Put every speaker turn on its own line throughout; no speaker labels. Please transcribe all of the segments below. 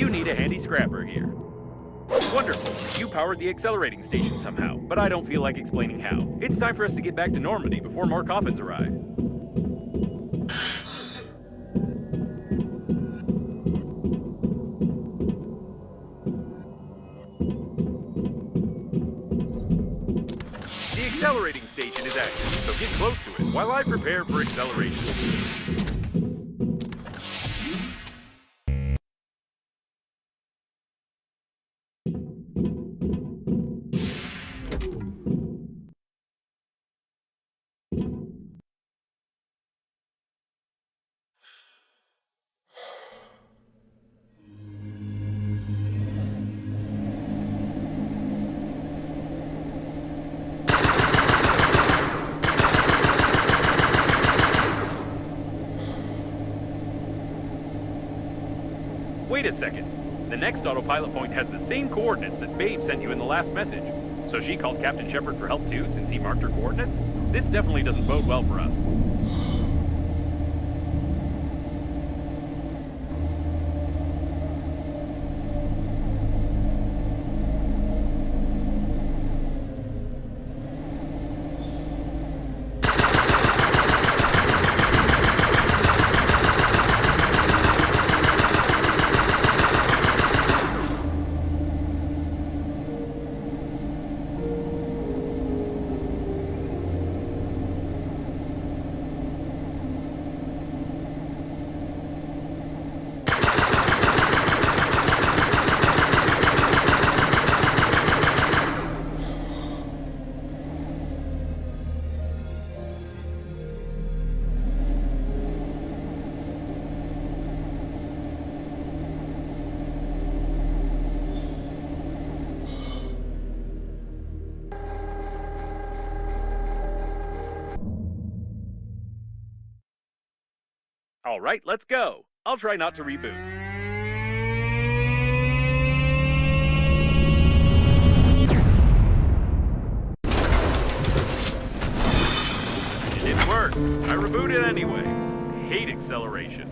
do need a handy scrapper here. Wonderful. You powered the accelerating station somehow, but I don't feel like explaining how. It's time for us to get back to Normandy before more coffins arrive. The accelerating station is active, so get close to it while I prepare for acceleration. Wait a second. The next autopilot point has the same coordinates that Babe sent you in the last message. So she called Captain Shepard for help too, since he marked her coordinates? This definitely doesn't bode well for us. All right, let's go. I'll try not to reboot. It didn't work. I rebooted anyway. Hate acceleration.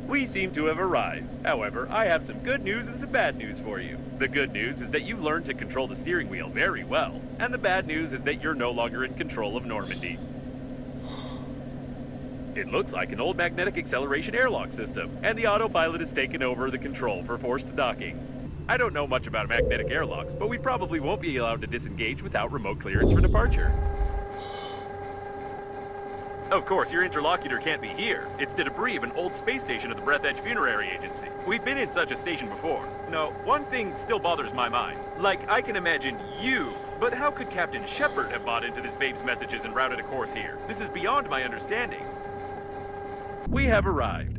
We seem to have arrived. However, I have some good news and some bad news for you. The good news is that you've learned to control the steering wheel very well. And the bad news is that you're no longer in control of Normandy. It looks like an old magnetic acceleration airlock system, and the autopilot has taken over the control for forced docking. I don't know much about magnetic airlocks, but we probably won't be allowed to disengage without remote clearance for departure. Of course, your interlocutor can't be here. It's the debris of an old space station of the Breathedge Funerary Agency. We've been in such a station before. No, one thing still bothers my mind. Like, I can imagine you, but how could Captain Shepard have bought into this Babe's messages and routed a course here? This is beyond my understanding. We have arrived.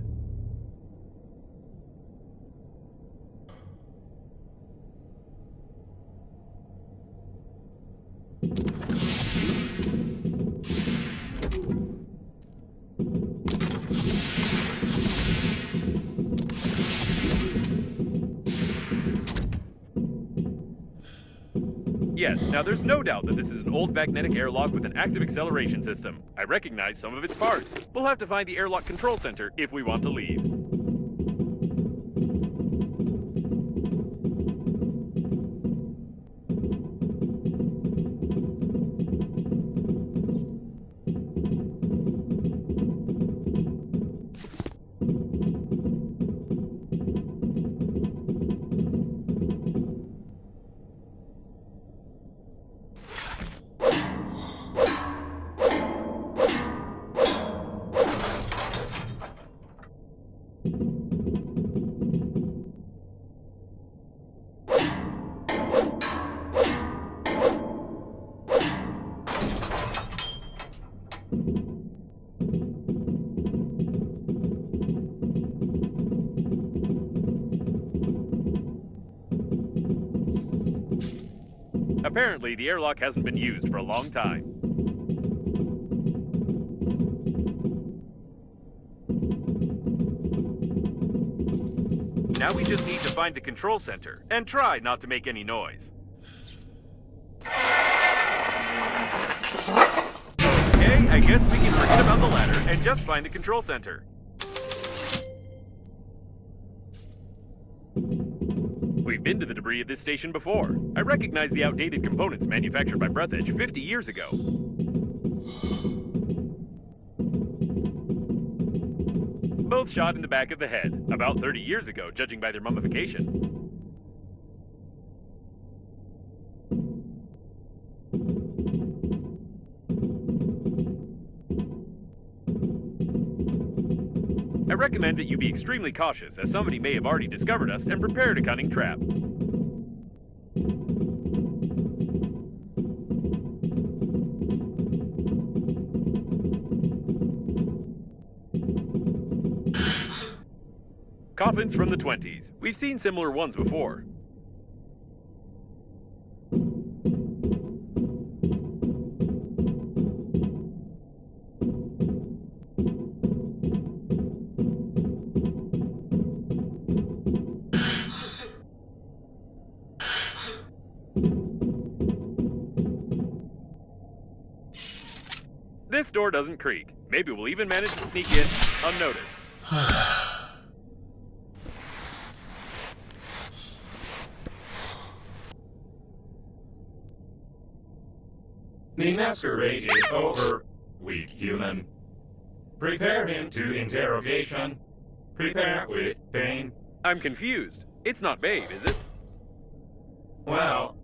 Yes, now there's no doubt that this is an old magnetic airlock with an active acceleration system. I recognize some of its parts. We'll have to find the airlock control center if we want to leave. Apparently, the airlock hasn't been used for a long time. Now we just need to find the control center and try not to make any noise. Okay, I guess we can forget about the ladder and just find the control center. We've been to the debris of this station before. I recognize the outdated components manufactured by Breathedge 50 years ago. Both shot in the back of the head, about 30 years ago, judging by their mummification. I recommend that you be extremely cautious, as somebody may have already discovered us and prepared a cunning trap. Coffins from the 20s. We've seen similar ones before. This door doesn't creak. Maybe we'll even manage to sneak in unnoticed.
The masquerade is over, weak human. Prepare him to interrogation. Prepare with pain.
I'm confused. It's not Babe, is it?
Well,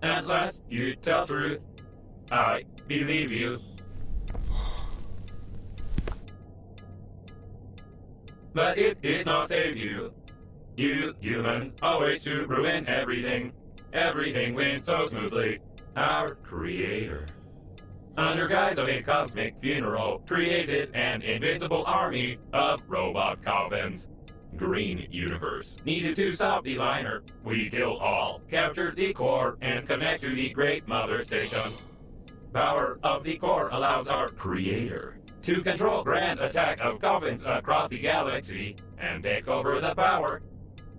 at last you tell truth. I believe you. But it is not save you. You humans always to ruin everything. Everything went so smoothly. Our creator, under guise of a cosmic funeral, created an invincible army of robot coffins. Green Universe needed to stop the liner. We killed all, captured the core, and connect to the Great Mother Station. Power of the core allows our creator to control grand attack of coffins across the galaxy and take over the power.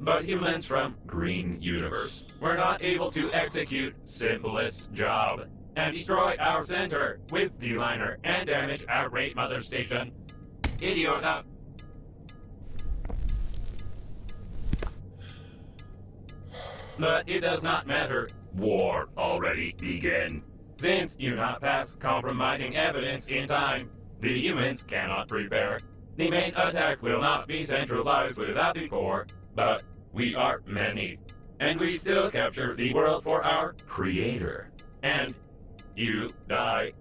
But humans from Green Universe were not able to execute simplest job and destroy our center with the liner and damage our Great Mother Station. Idiota. But it does not matter. War already began. Since you not pass compromising evidence in time, the humans cannot prepare. The main attack will not be centralized without the core, but we are many, and we still capture the world for our creator. And you die.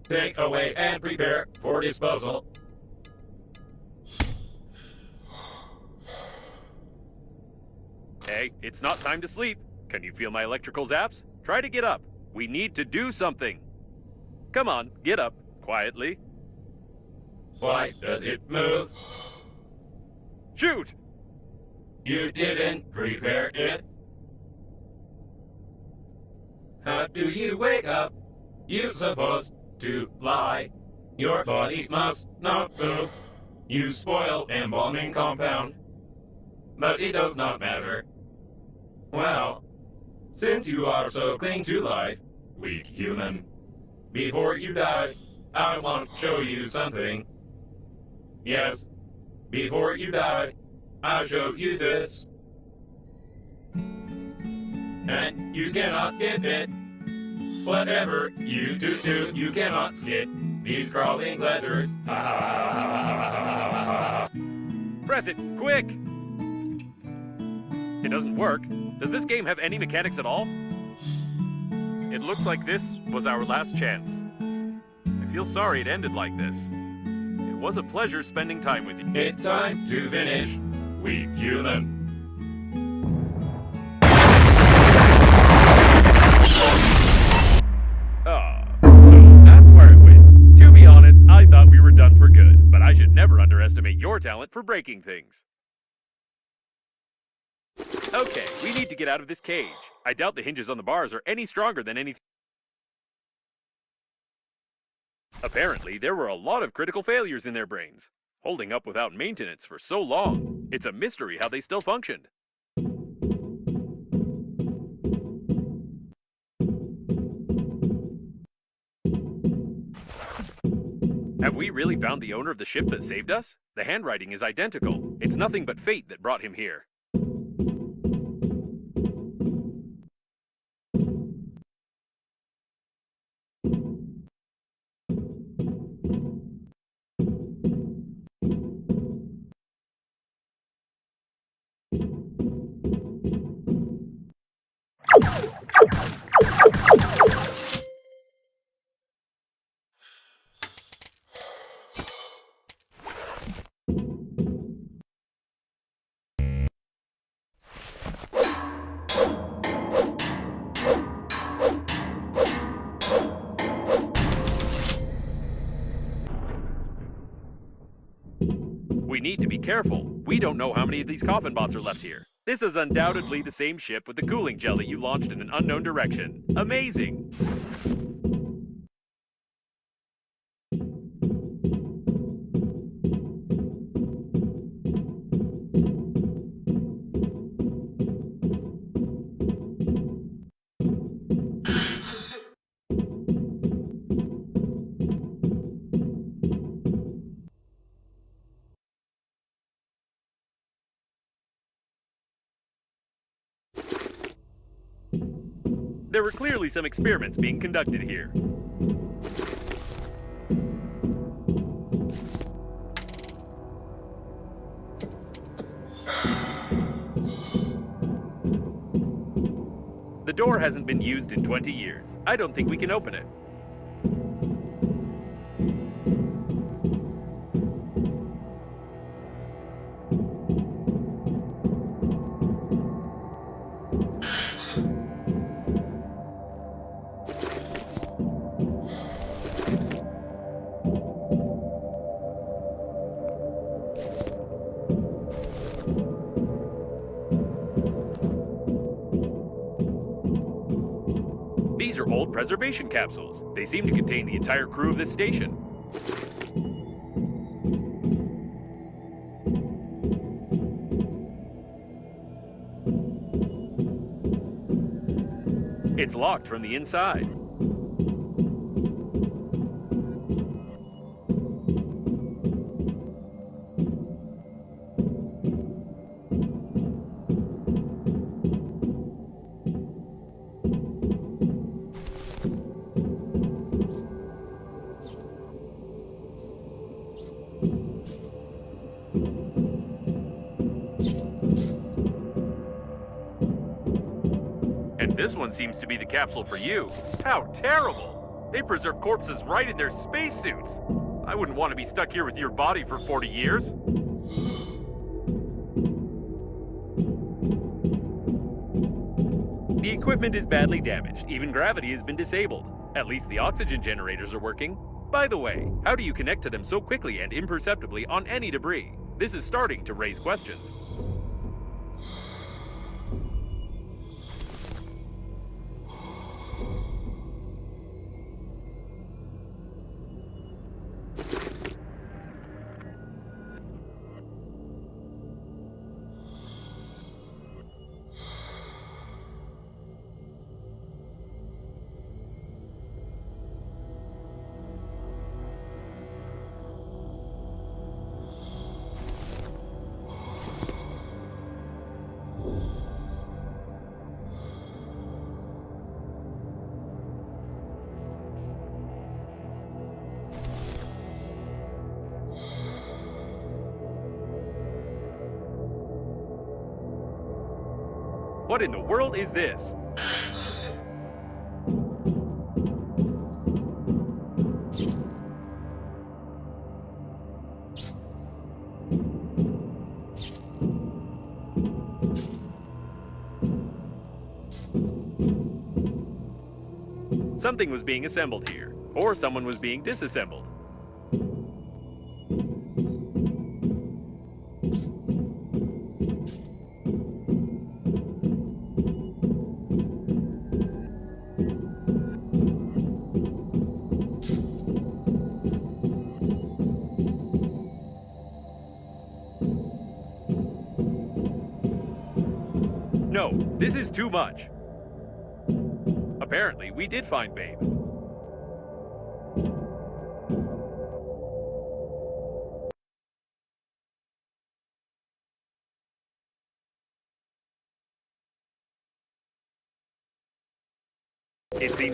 Take away and prepare for disposal.
Hey, it's not time to sleep. Can you feel my electrical zaps? Try to get up. We need to do something. Come on, get up, quietly.
Why does it move?
Shoot!
You didn't prepare it. How do you wake up? You're supposed to lie. Your body must not move. You spoil embalming compound. But it does not matter. Well, since you are so cling to life, weak human, before you die, I want to show you something. Yes, before you die, I'll show you this. And you cannot skip it. Whatever you do, you cannot skip these crawling letters. Ha ha ha ha ha ha ha ha.
Press it, quick! It doesn't work. Does this game have any mechanics at all? It looks like this was our last chance. I feel sorry it ended like this. It was a pleasure spending time with you.
It's time to finish, weak human.
So that's where it went. To be honest, I thought we were done for good, but I should never underestimate your talent for breaking things. Okay, we need to get out of this cage. I doubt the hinges on the bars are any stronger than anything. Apparently, there were a lot of critical failures in their brains, holding up without maintenance for so long. It's a mystery how they still functioned. Have we really found the owner of the ship that saved us? The handwriting is identical. It's nothing but fate that brought him here. We need to be careful. We don't know how many of these coffin bots are left here. This is undoubtedly the same ship with the cooling gel that you launched in an unknown direction. Amazing! There were clearly some experiments being conducted here. The door hasn't been used in 20 years. I don't think we can open it. These are old preservation capsules. They seem to contain the entire crew of this station. It's locked from the inside. This one seems to be the capsule for you. How terrible! They preserve corpses right in their spacesuits. I wouldn't want to be stuck here with your body for 40 years. The equipment is badly damaged. Even gravity has been disabled. At least the oxygen generators are working. By the way, how do you connect to them so quickly and imperceptibly on any debris? This is starting to raise questions. What in the world is this? Something was being assembled here, or someone was being disassembled. No, this is too much. Apparently, we did find Babe.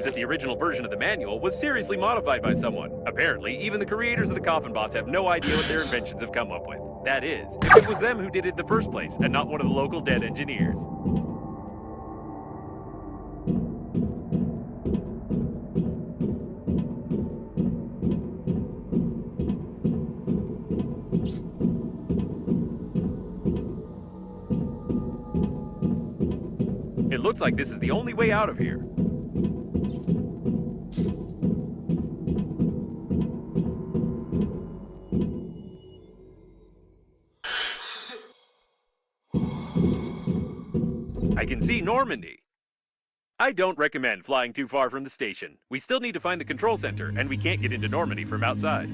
seems that the original version of the manual was seriously modified by someone. Apparently, even the creators of the coffin bots have no idea what their inventions have come up with. That is, if it was them who did it in the first place, and not one of the local dead engineers. It looks like this is the only way out of here. I can see Normandy. I don't recommend flying too far from the station. We still need to find the control center, and we can't get into Normandy from outside.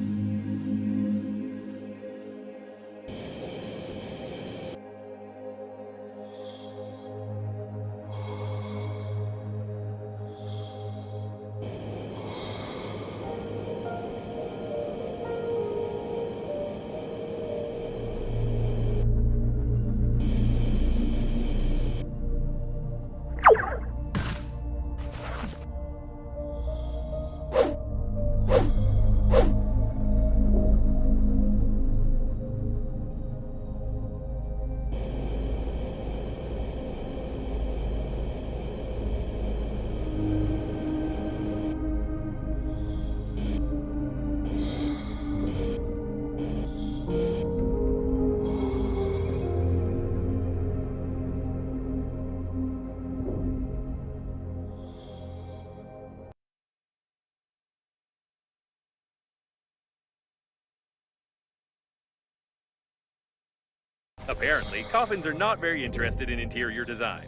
Apparently, coffins are not very interested in interior design.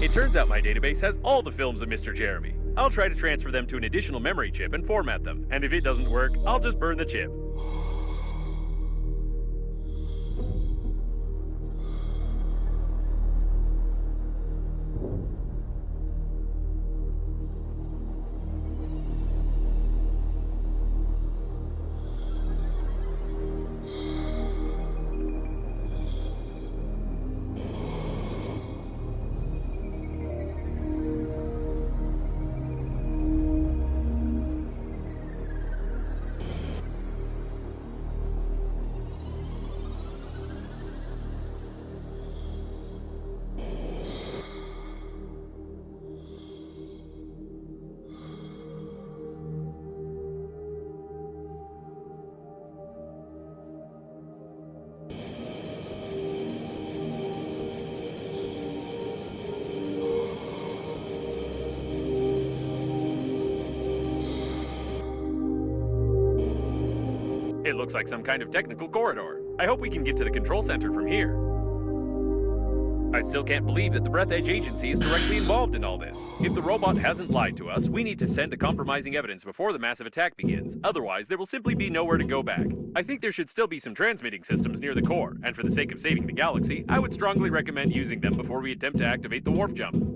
It turns out my database has all the films of Mr. Jeremy. I'll try to transfer them to an additional memory chip and format them, and if it doesn't work, I'll just burn the chip. It looks like some kind of technical corridor. I hope we can get to the control center from here. I still can't believe that the Breathedge agency is directly involved in all this. If the robot hasn't lied to us, we need to send the compromising evidence before the massive attack begins. Otherwise, there will simply be nowhere to go back. I think there should still be some transmitting systems near the core, and for the sake of saving the galaxy, I would strongly recommend using them before we attempt to activate the warp jump.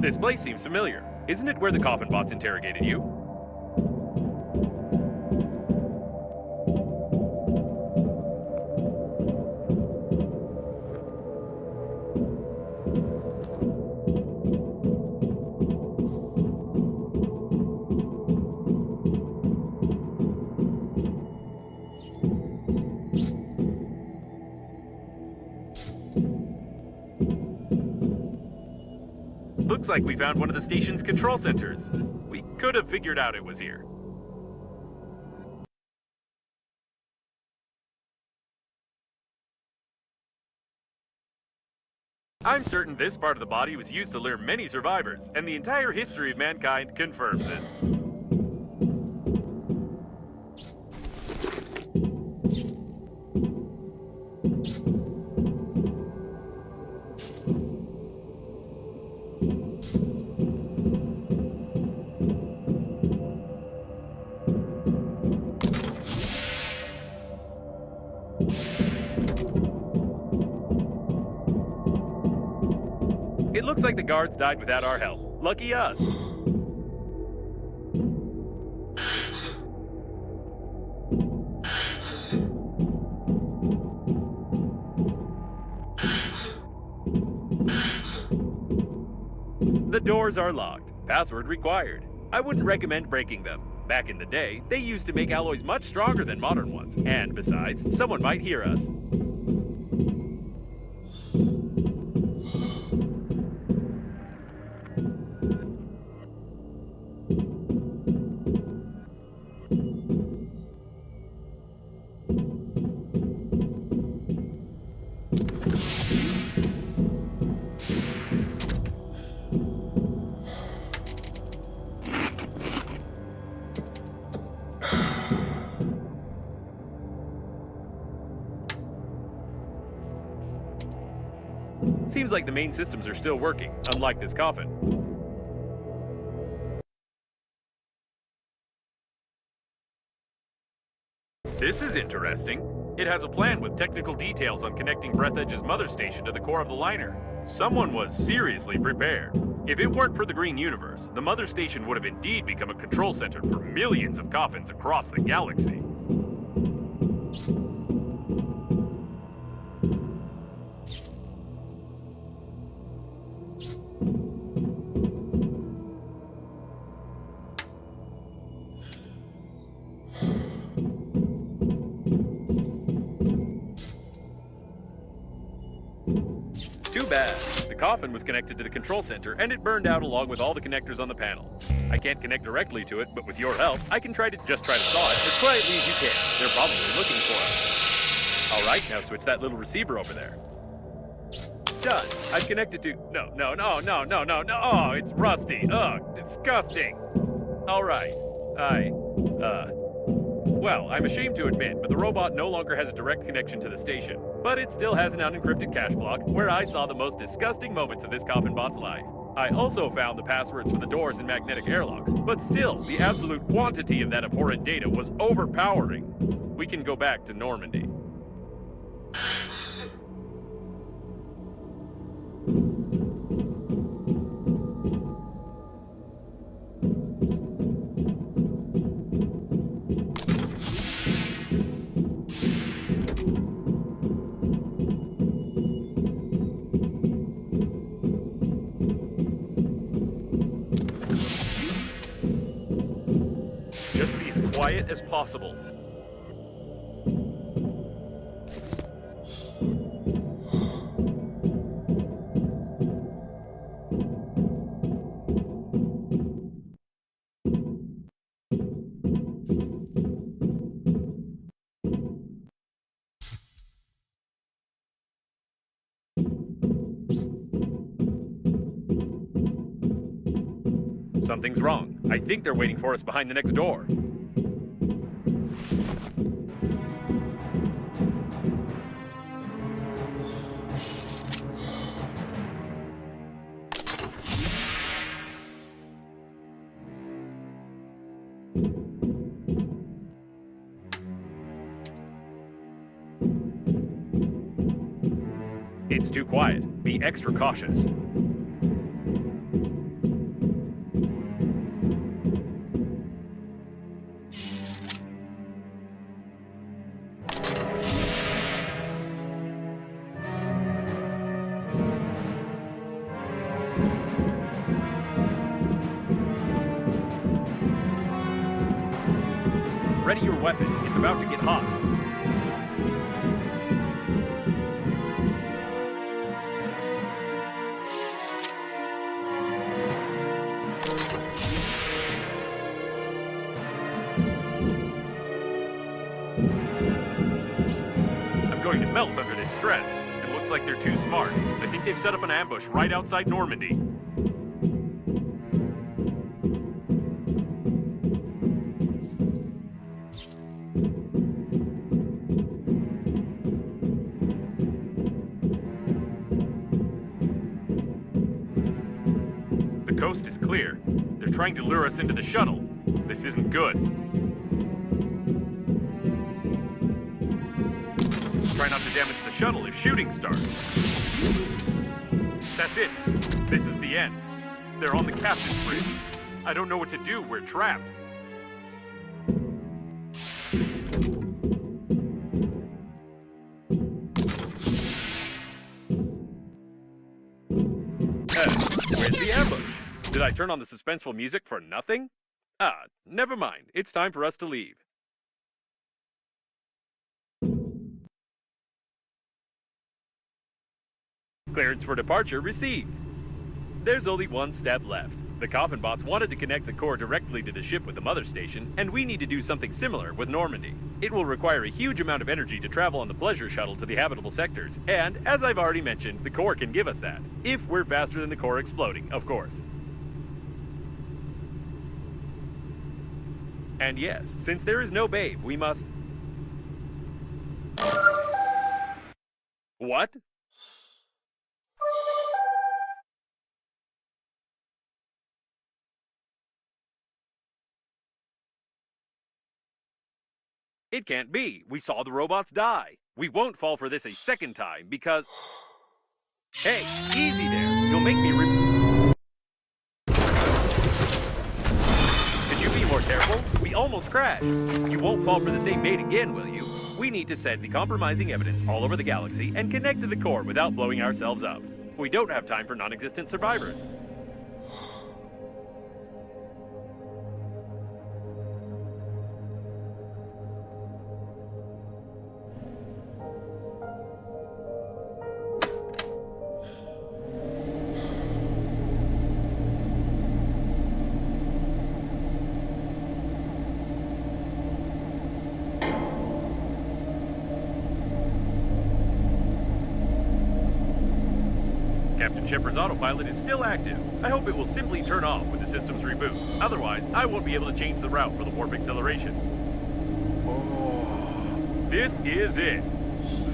This place seems familiar. Isn't it where the coffin bots interrogated you? Looks like we found one of the station's control centers. We could have figured out it was here. I'm certain this part of the body was used to lure many survivors, and the entire history of mankind confirms it. It looks like the guards died without our help. Lucky us. The doors are locked. Password required. I wouldn't recommend breaking them. Back in the day, they used to make alloys much stronger than modern ones. And besides, someone might hear us. Seems like the main systems are still working, unlike this coffin. This is interesting. It has a plan with technical details on connecting Breathedge's mother station to the core of the liner. Someone was seriously prepared. If it weren't for the Green Universe, the mother station would have indeed become a control center for millions of coffins across the galaxy. Too bad. The coffin was connected to the control center, and it burned out along with all the connectors on the panel. I can't connect directly to it, but with your help, I can try to saw it as quietly as you can. They're probably looking for us. All right, now switch that little receiver over there. Done. I've connected to... No. Oh, it's rusty. Ugh, disgusting. All right. Well, I'm ashamed to admit, but the robot no longer has a direct connection to the station. But it still has an unencrypted cache block where I saw the most disgusting moments of this coffin bot's life. I also found the passwords for the doors and magnetic airlocks, but still, the absolute quantity of that abhorrent data was overpowering. We can go back to Normandy. Just be as quiet as possible. Something's wrong. I think they're waiting for us behind the next door. It's too quiet. Be extra cautious. Ready your weapon. It's about to get hot. going to melt under this stress. It looks like they're too smart. I think they've set up an ambush right outside Normandy. The coast is clear. They're trying to lure us into the shuttle. This isn't good. Try not to damage the shuttle if shooting starts. That's it. This is the end. They're on the captain's bridge. I don't know what to do. We're trapped. Where's the ambush? Did I turn on the suspenseful music for nothing? Ah, never mind. It's time for us to leave. Clearance for departure received. There's only one step left. The coffin bots wanted to connect the core directly to the ship with the mother station, and we need to do something similar with Normandy. It will require a huge amount of energy to travel on the pleasure shuttle to the habitable sectors, and as I've already mentioned, the core can give us that. If we're faster than the core exploding, of course. And yes, since there is no babe, we must... What? It can't be. We saw the robots die. We won't fall for this a second time because... Hey, easy there. You'll make me Could you be more careful? We almost crashed. You won't fall for the same bait again, will you? We need to send the compromising evidence all over the galaxy and connect to the core without blowing ourselves up. We don't have time for non-existent survivors. Captain Shepard's autopilot is still active. I hope it will simply turn off when the systems reboot. Otherwise, I won't be able to change the route for the warp acceleration. Oh, this is it.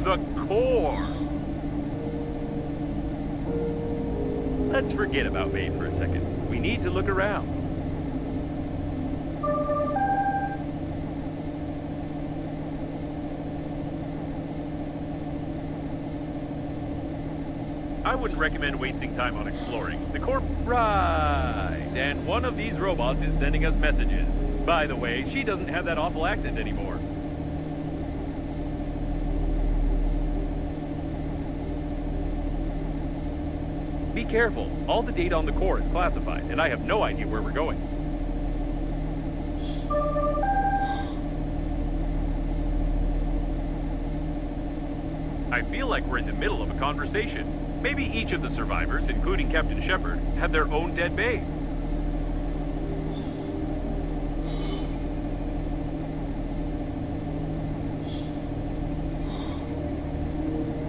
The core. Let's forget about Babe for a second. We need to look around. I wouldn't recommend wasting time on exploring. The core... Right, and one of these robots is sending us messages. By the way, she doesn't have that awful accent anymore. Be careful. All the data on the core is classified, and I have no idea where we're going. I feel like we're in the middle of a conversation. Maybe each of the survivors, including Captain Shepard, have their own dead babe.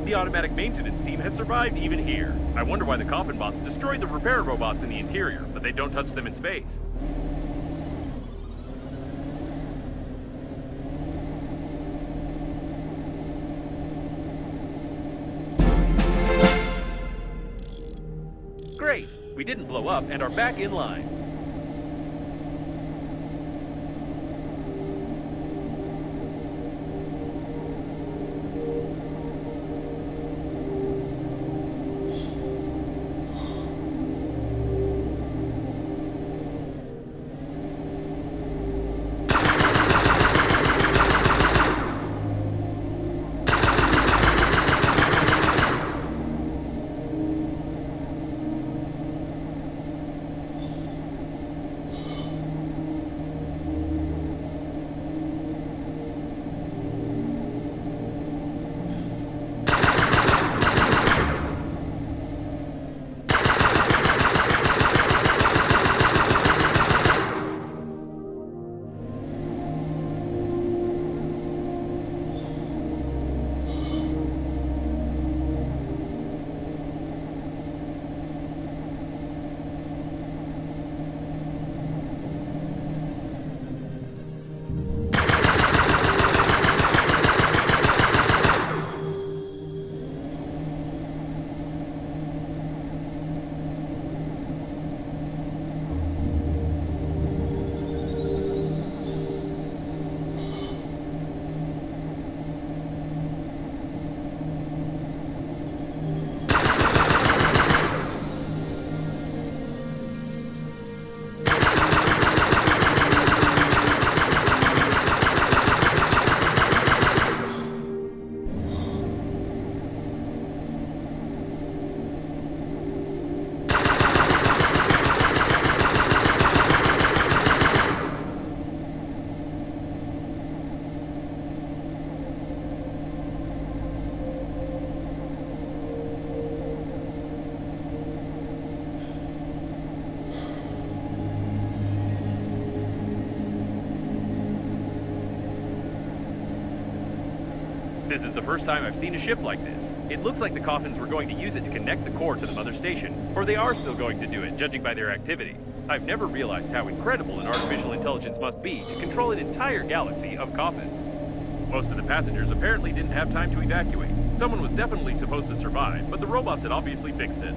The automatic maintenance team has survived even here. I wonder why the coffin bots destroyed the repair robots in the interior, but they don't touch them in space. Great! We didn't blow up and are back in line. This is the first time I've seen a ship like this. It looks like the coffins were going to use it to connect the core to the mother station, or they are still going to do it, judging by their activity. I've never realized how incredible an artificial intelligence must be to control an entire galaxy of coffins. Most of the passengers apparently didn't have time to evacuate. Someone was definitely supposed to survive, but the robots had obviously fixed it.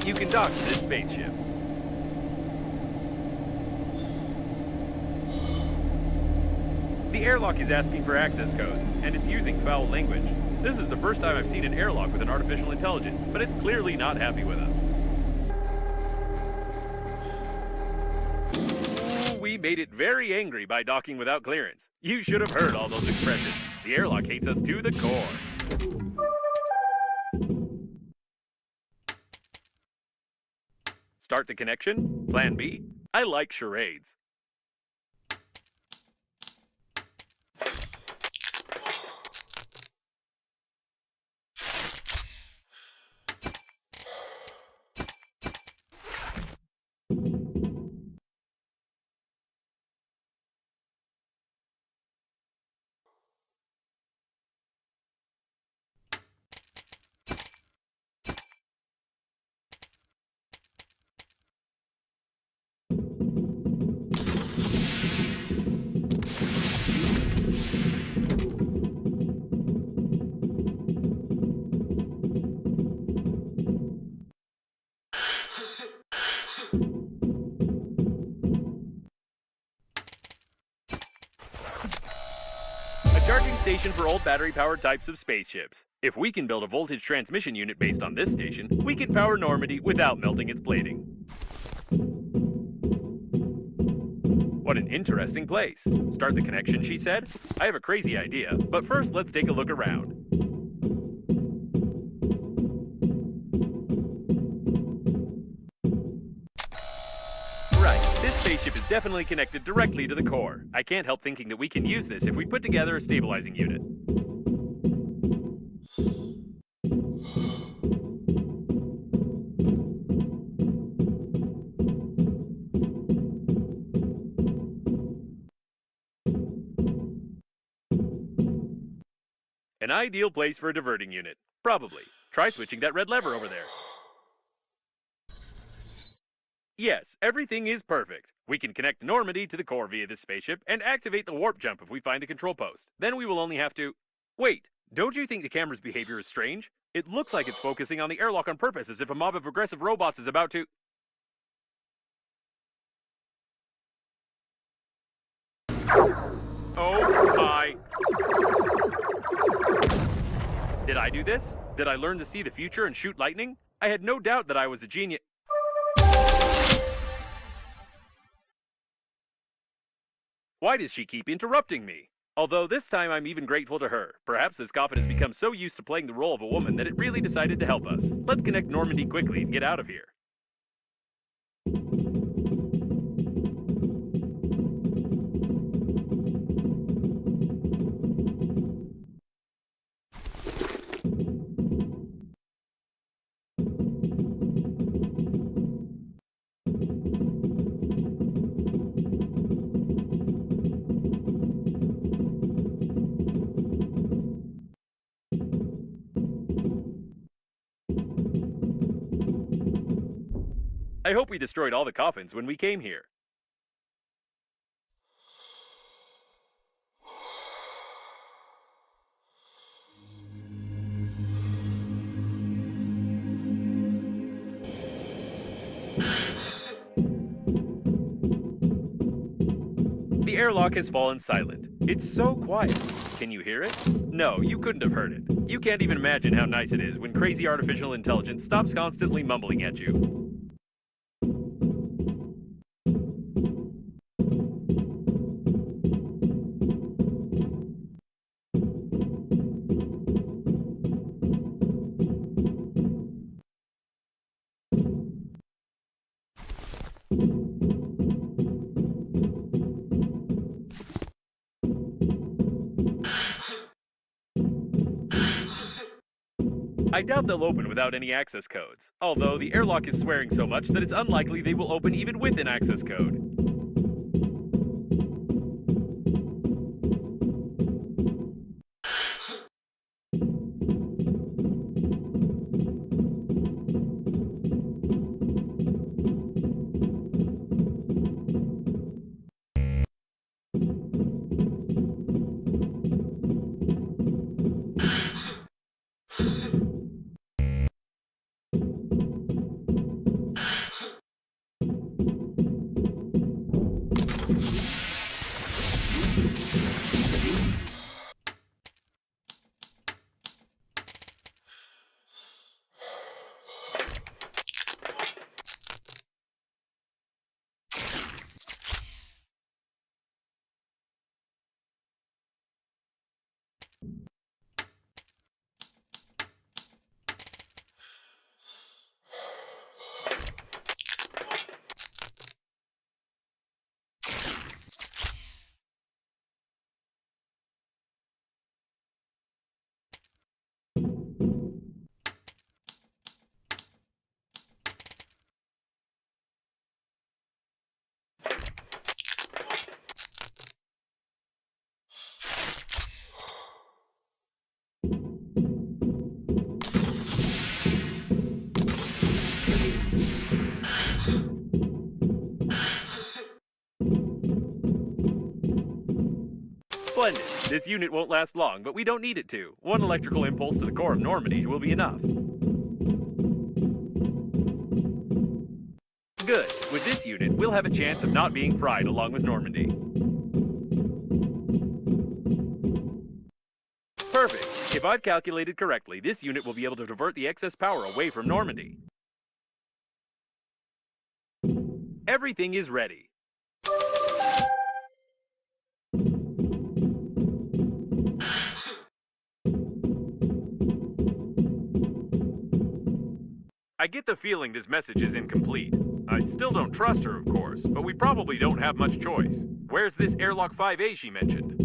You can dock to this spaceship. The airlock is asking for access codes, and it's using foul language. This is the first time I've seen an airlock with an artificial intelligence, but it's clearly not happy with us. Ooh, we made it very angry by docking without clearance. You should have heard all those expressions. The airlock hates us to the core. Start the connection? Plan B? I like charades. Charging station for old battery-powered types of spaceships. If we can build a voltage transmission unit based on this station, we can power Normandy without melting its plating. What an interesting place. Start the connection, she said. I have a crazy idea, but first let's take a look around. This spaceship is definitely connected directly to the core. I can't help thinking that we can use this if we put together a stabilizing unit. An ideal place for a diverting unit. Probably. Try switching that red lever over there. Yes, everything is perfect. We can connect Normandy to the core via this spaceship and activate the warp jump if we find the control post. Then we will only have to... Wait, don't you think the camera's behavior is strange? It looks like it's focusing on the airlock on purpose, as if a mob of aggressive robots is about to... Oh my... Did I do this? Did I learn to see the future and shoot lightning? I had no doubt that I was a genius... Why does she keep interrupting me? Although this time I'm even grateful to her. Perhaps this coffin has become so used to playing the role of a woman that it really decided to help us. Let's connect Normandy quickly and get out of here. I hope we destroyed all the coffins when we came here. The airlock has fallen silent. It's so quiet. Can you hear it? No, you couldn't have heard it. You can't even imagine how nice it is when crazy artificial intelligence stops constantly mumbling at you. I doubt they'll open without any access codes, although the airlock is swearing so much that it's unlikely they will open even with an access code. Splendid. This unit won't last long, but we don't need it to. One electrical impulse to the core of Normandy will be enough. Good. With this unit, we'll have a chance of not being fried along with Normandy. Perfect. If I've calculated correctly, this unit will be able to divert the excess power away from Normandy. Everything is ready. I get the feeling this message is incomplete. I still don't trust her, of course, but we probably don't have much choice. Where's this airlock 5A she mentioned?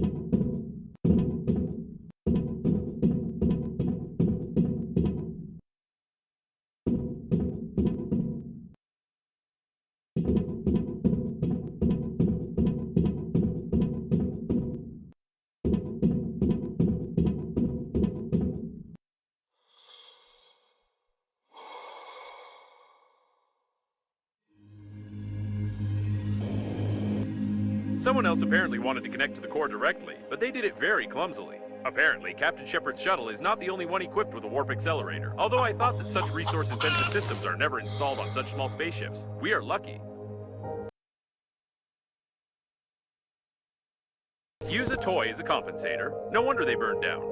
Someone else apparently wanted to connect to the core directly, but they did it very clumsily. Apparently, Captain Shepard's shuttle is not the only one equipped with a warp accelerator, although I thought that such resource-intensive systems are never installed on such small spaceships. We are lucky. Use a toy as a compensator. No wonder they burned down.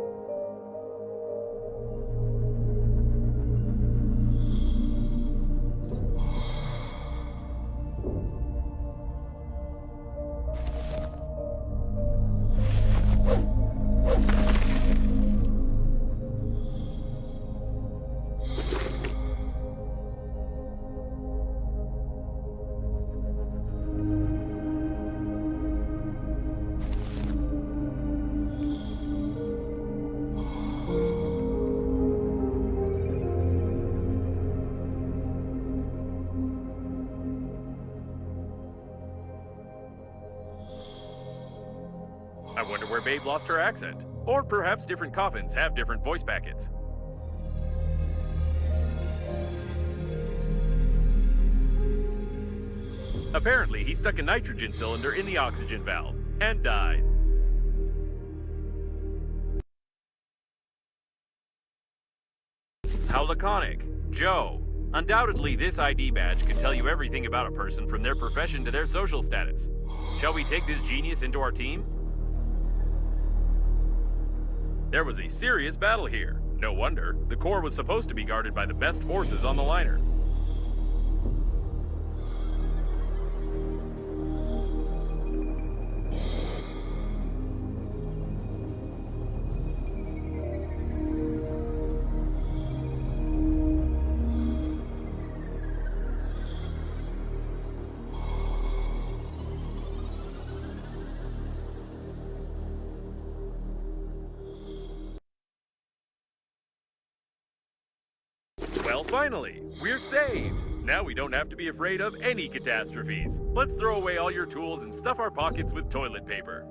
I wonder where Babe lost her accent. Or perhaps different coffins have different voice packets. Apparently, he stuck a nitrogen cylinder in the oxygen valve and died. How laconic. Joe. Undoubtedly, this ID badge can tell you everything about a person from their profession to their social status. Shall we take this genius into our team? There was a serious battle here. No wonder. The core was supposed to be guarded by the best forces on the liner. Well, finally, we're saved. Now we don't have to be afraid of any catastrophes. Let's throw away all your tools and stuff our pockets with toilet paper.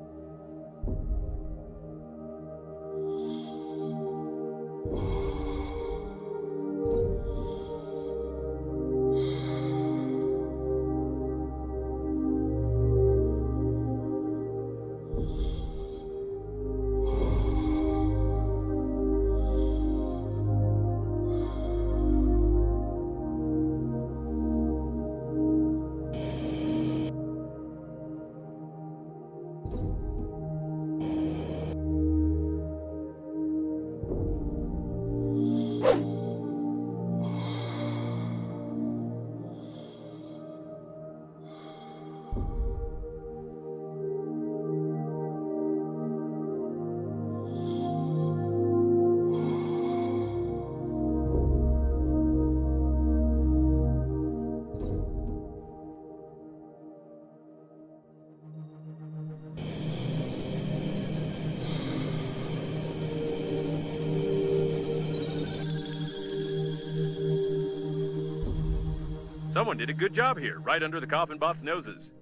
Someone did a good job here, right under the coffin bot's noses.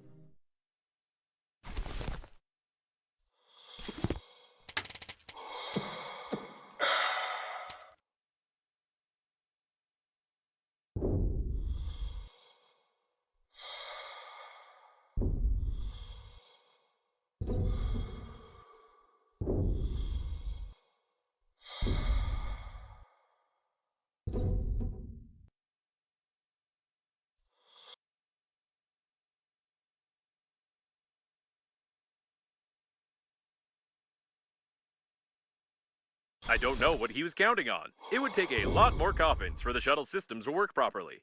I don't know what he was counting on. It would take a lot more coffins for the shuttle systems to work properly.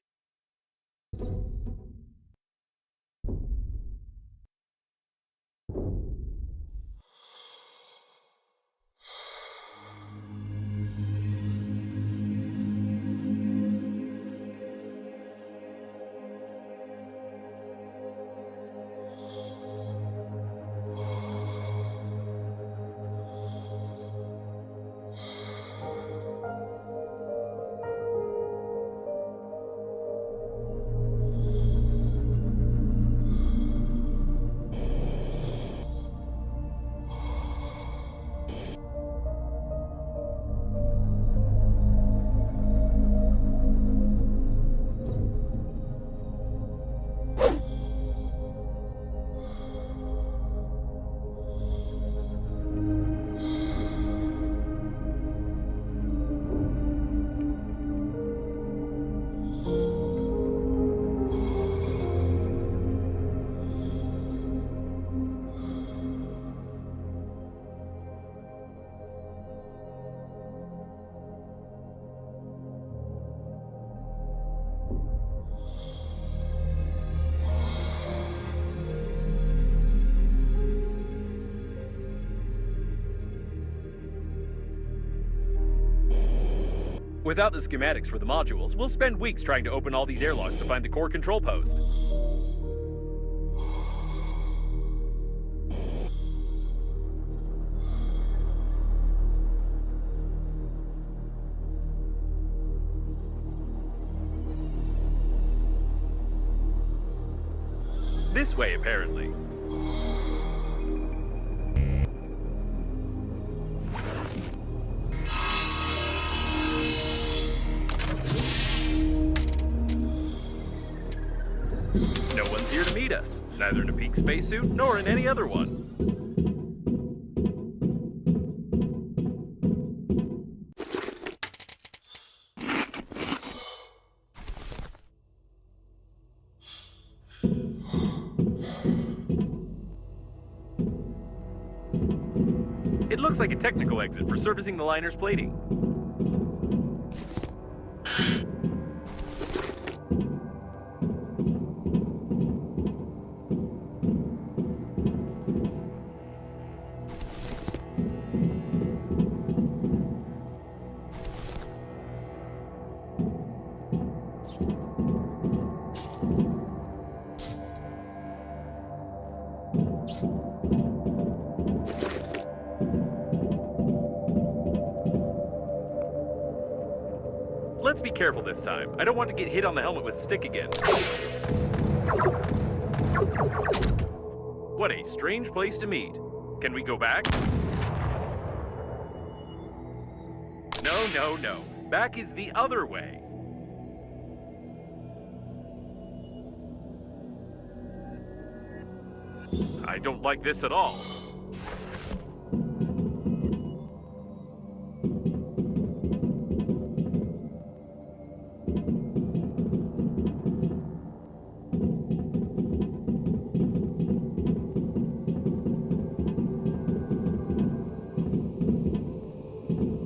Without the schematics for the modules, we'll spend weeks trying to open all these airlocks to find the core control post. This way, apparently. No one's here to meet us, neither in a peak spacesuit nor in any other one. It looks like a technical exit for servicing the liner's plating. Let's let's be careful this time. I don't want to get hit on the helmet with a stick again. What a strange place to meet. Can we go back? No, no, no. Back is the other way. I don't like this at all.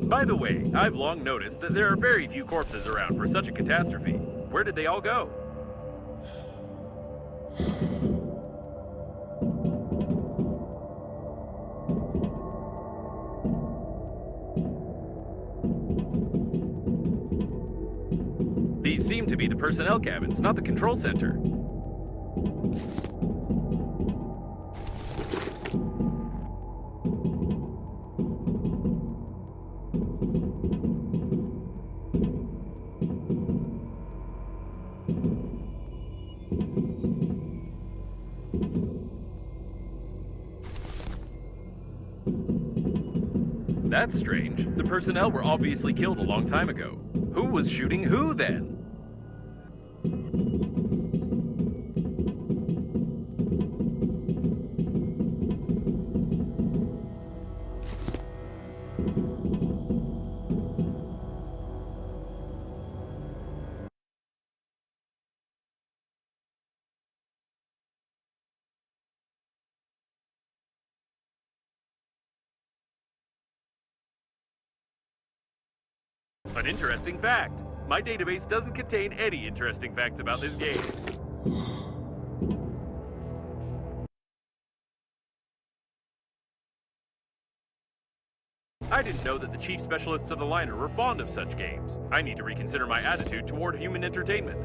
By the way, I've long noticed that there are very few corpses around for such a catastrophe. Where did they all go? These seem to be the personnel cabins, not the control center. That's strange. The personnel were obviously killed a long time ago. Who was shooting who then? An interesting fact. My database doesn't contain any interesting facts about this game. I didn't know that the chief specialists of the liner were fond of such games. I need to reconsider my attitude toward human entertainment.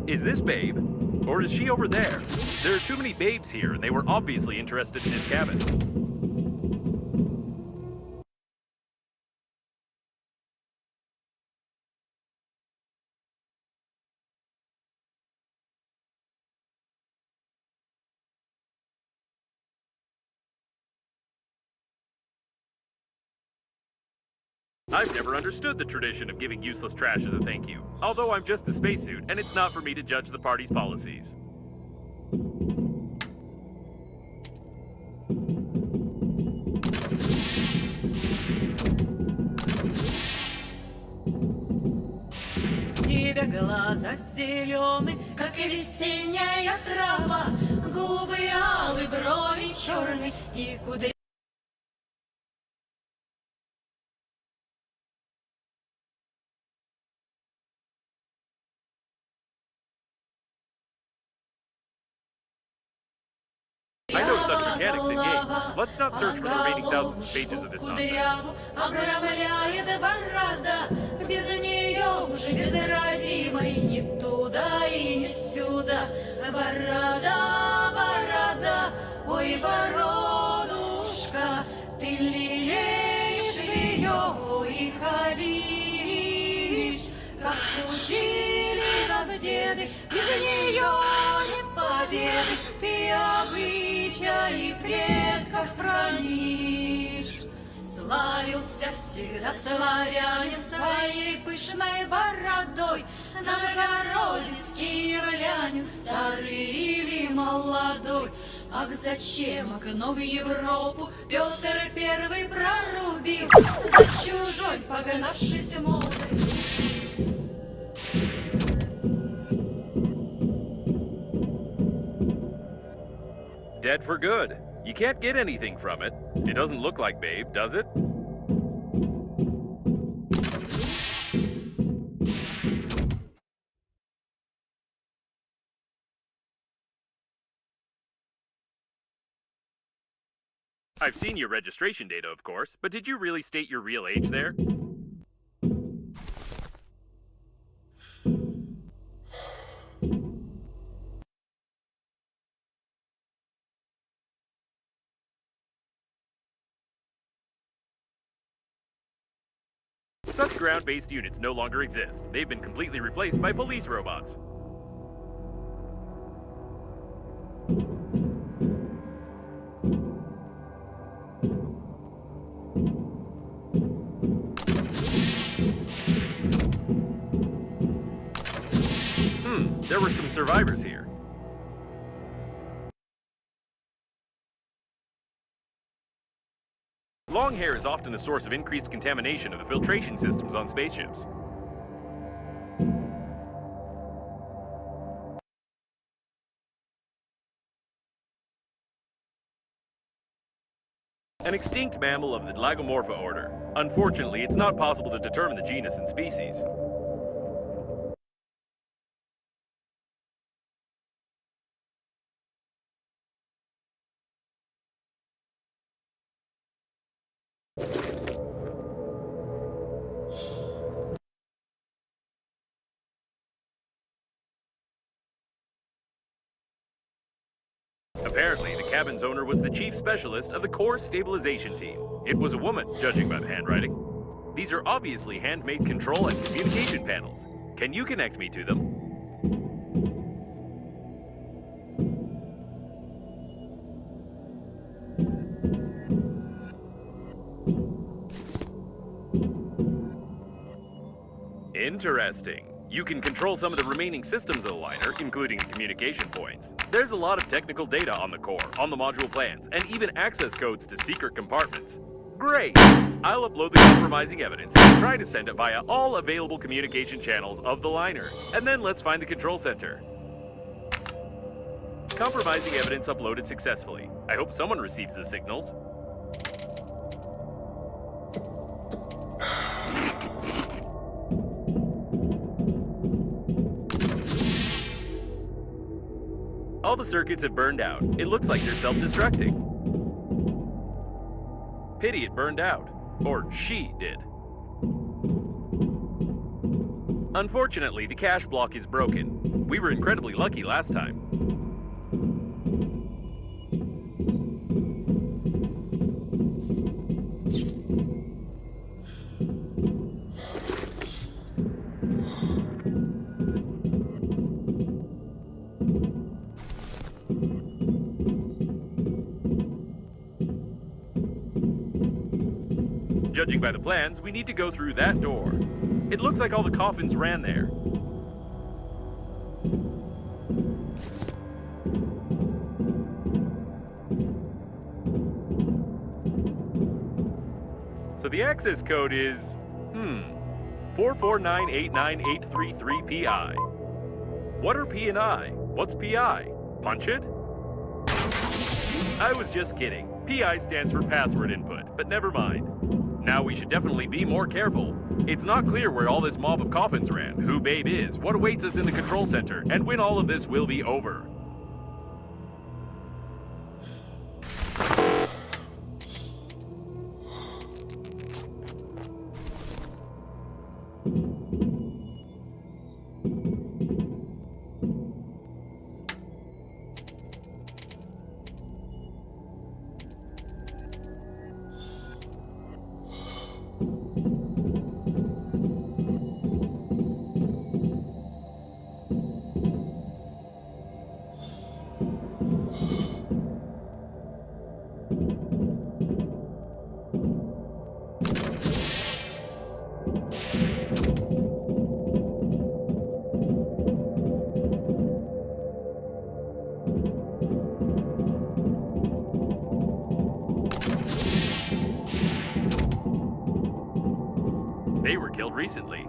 Is this Babe? Or is she over there? There are too many babes here, and they were obviously interested in this cabin. I've never understood the tradition of giving useless trash as a thank you, although I'm just the spacesuit, and it's not for me to judge the party's policies.
Тебя глаза зелены, как и весенняя трава, губы алые, брови черные и кудрявые.
I know such mechanics in games. Let's not search for the remaining thousands of pages of this nonsense.
Обрамляет борода, без нее уже безродимой ни туда и ни сюда. Борода, борода, ой, бородушка, ты лелеешь ее и халишь, как учили нас деды, без нее не победы, ты обычаи предков хранишь. Славился всегда славянин своей пышной бородой, новгородец, киевлянин, старый или молодой. Ах, зачем окно в Европу Петр Первый прорубил, за чужой погнавшись модой?
Dead for good. You can't get anything from it. It doesn't look like Babe, does it? I've seen your registration data, of course, but did you really state your real age there? Such ground-based units no longer exist. They've been completely replaced by police robots. There were some survivors here. Long hair is often a source of increased contamination of the filtration systems on spaceships. An extinct mammal of the Lagomorpha order. Unfortunately, it's not possible to determine the genus and species. Apparently, the cabin's owner was the chief specialist of the core stabilization team. It was a woman, judging by the handwriting. These are obviously handmade control and communication panels. Can you connect me to them? Interesting. You can control some of the remaining systems of the liner, including the communication points. There's a lot of technical data on the core, on the module plans, and even access codes to secret compartments. Great! I'll upload the compromising evidence and try to send it via all available communication channels of the liner. And then let's find the control center. Compromising evidence uploaded successfully. I hope someone receives the signals. All the circuits have burned out. It looks like they're self-destructing. Pity it burned out. Or she did. Unfortunately, the cache block is broken. We were incredibly lucky last time. Judging by the plans, we need to go through that door. It looks like all the coffins ran there. So the access code is, 449898333PI. What are P and I? What's PI? Punch it? I was just kidding. PI stands for password input, but never mind. Now we should definitely be more careful. It's not clear where all this mob of coffins ran, who Babe is, what awaits us in the control center, and when all of this will be over. They were killed recently.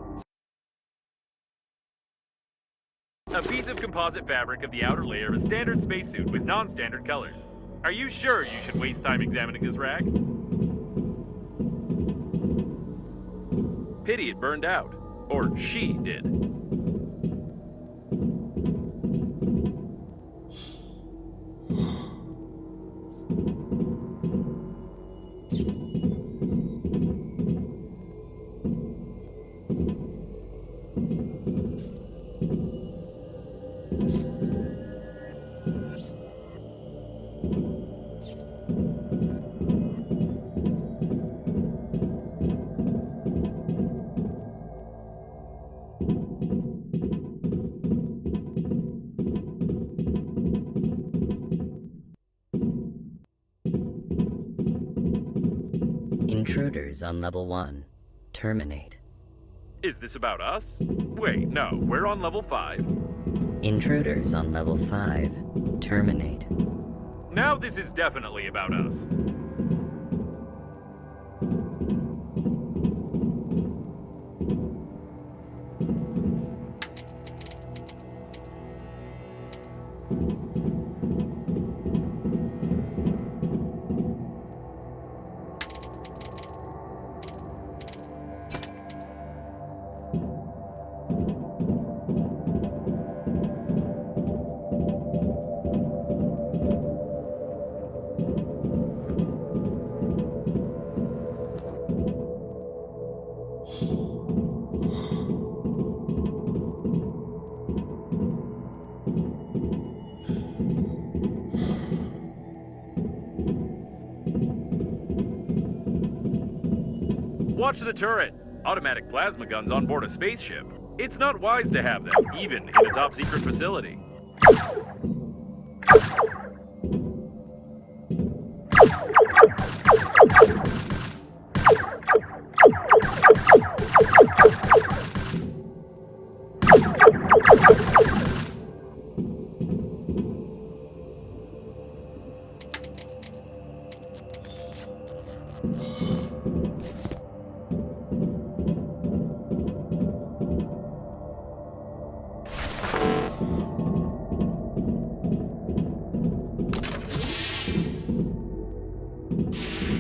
A piece of composite fabric of the outer layer of a standard spacesuit with non-standard colors. Are you sure you should waste time examining this rag? Pity it burned out. Or she did.
Intruders on level 1. Terminate.
Is this about us? Wait, no, we're on level 5.
Intruders on level 5. Terminate.
Now this is definitely about us. Watch the turret! Automatic plasma guns on board a spaceship. It's not wise to have them, even in a top-secret facility.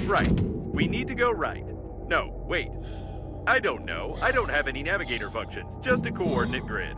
Right. We need to go right. No, wait. I don't know. I don't have any navigator functions, just a coordinate grid.